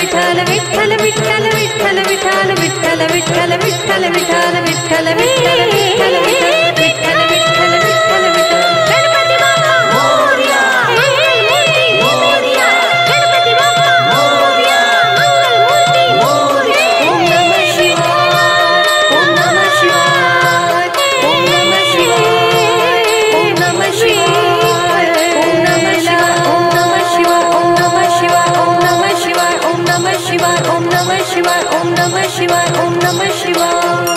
विठ्ठल विठ्ठल विठ्ठल विठ्ठल विठ्ठल विठ्ठल विठ्ठल विठ्ठल विठ्ठल विठ्ठल विठ्ठल विठ्ठल विठ्ठल विठ्ठल विठ्ठल गणपती बाप्पा मोरया मंगलमूर्ती मोरया गणपती बाप्पा मोरया मंगलमूर्ती मोरया ओम नमः शिवाय ओम नमः शिवाय ओम नमः शिवाय ओम नमः शिवाय ओम नमः शिवाय ओम नमः शिवाय ओम नमः शिवाय ओम नमः शिवाय ओम नमः शिवाय ओम नमः शिवाय ओम नमः शिवाय ओम नमः शिवाय